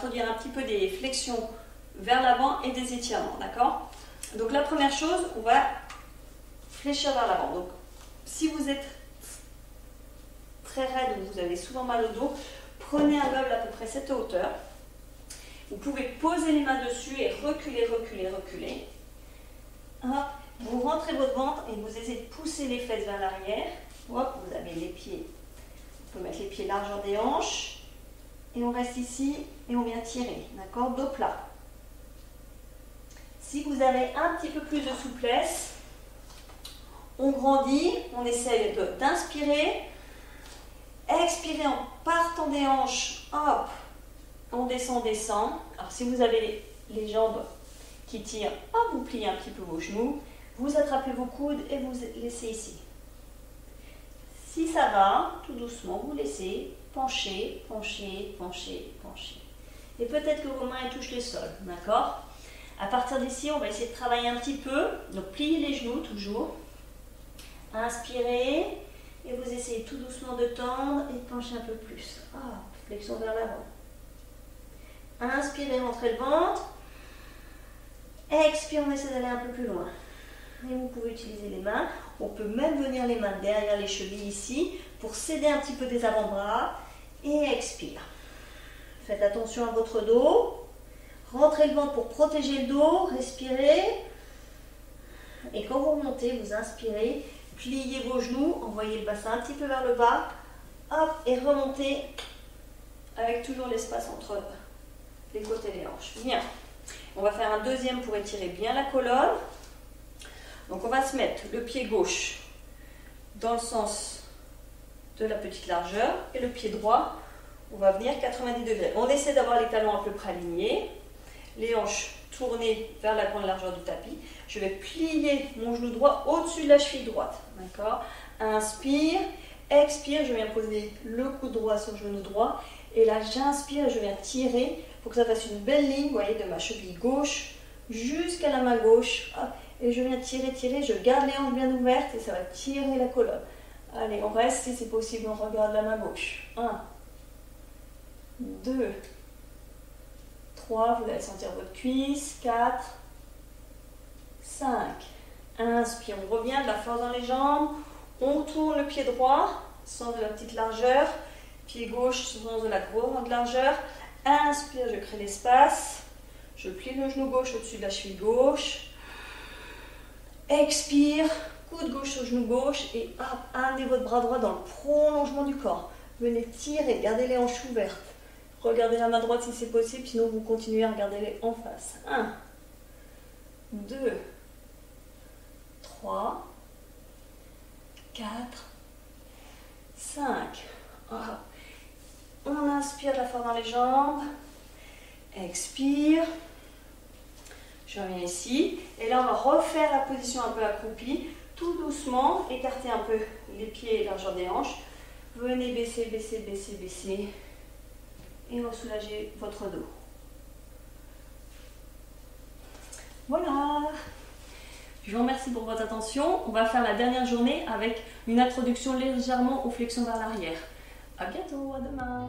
introduire un petit peu des flexions vers l'avant et des étirements, d'accord? Donc la première chose, on va fléchir vers l'avant. Donc si vous êtes très raide ou vous avez souvent mal au dos, prenez un meuble à peu près cette hauteur. Vous pouvez poser les mains dessus et reculer, reculer, reculer. Hop, vous rentrez votre ventre et vous essayez de pousser les fesses vers l'arrière. Hop, vous avez les pieds. Vous pouvez mettre les pieds largeur des hanches. Et on reste ici et on vient tirer. D'accord? Dos plat. Si vous avez un petit peu plus de souplesse, on grandit, on essaye d'inspirer. Expirez en partant des hanches. Hop, on descend, descend. Alors si vous avez les jambes qui tirent, hop, vous pliez un petit peu vos genoux. Vous attrapez vos coudes et vous laissez ici. Si ça va, tout doucement, vous laissez pencher, pencher, pencher, pencher. Et peut-être que vos mains touchent le sol, d'accord? À partir d'ici, on va essayer de travailler un petit peu. Donc pliez les genoux toujours. Inspirez et vous essayez tout doucement de tendre et de pencher un peu plus. Ah, flexion vers l'avant. Inspirez, rentrez le ventre. Expire, on essaie d'aller un peu plus loin. Et vous pouvez utiliser les mains. On peut même venir les mains derrière les chevilles ici pour s'aider un petit peu des avant-bras. Et expire. Faites attention à votre dos. Rentrez le ventre pour protéger le dos. Respirez. Et quand vous remontez, vous inspirez. Pliez vos genoux. Envoyez le bassin un petit peu vers le bas. Hop, et remontez avec toujours l'espace entre les côtes et les hanches. Bien. On va faire un deuxième pour étirer bien la colonne. Donc on va se mettre le pied gauche dans le sens de la petite largeur et le pied droit, on va venir 90 degrés. On essaie d'avoir les talons à peu près alignés, les hanches tournées vers la grande largeur du tapis. Je vais plier mon genou droit au-dessus de la cheville droite. D'accord? Inspire, expire, je viens poser le coude droit sur le genou droit. Et là, j'inspire et je viens tirer pour que ça fasse une belle ligne, vous voyez, de ma cheville gauche jusqu'à la main gauche. Hop. Et je viens tirer, tirer, je garde les hanches bien ouvertes et ça va tirer la colonne. Allez, on reste, si c'est possible, on regarde la main gauche. 1, 2, 3, vous allez sentir votre cuisse, 4, 5. Inspire, on revient de la force dans les jambes, on tourne le pied droit, sens de la petite largeur, pied gauche, sens de la grande largeur. Inspire, je crée l'espace, je plie le genou gauche au-dessus de la cheville gauche. Expire, coude gauche sur genou gauche et hop, amenez votre bras droit dans le prolongement du corps. Venez tirer, gardez les hanches ouvertes. Regardez la main droite si c'est possible, sinon vous continuez à regarder les en face. 1, 2, 3, 4, 5. Hop. On inspire la force dans les jambes. Expire. Je reviens ici. Et là, on va refaire la position un peu accroupie. Tout doucement. Écartez un peu les pieds et largeur des hanches. Venez baisser, baisser, baisser, baisser. Et soulagez votre dos. Voilà. Je vous remercie pour votre attention. On va faire la dernière journée avec une introduction légèrement aux flexions vers l'arrière. À bientôt, à demain.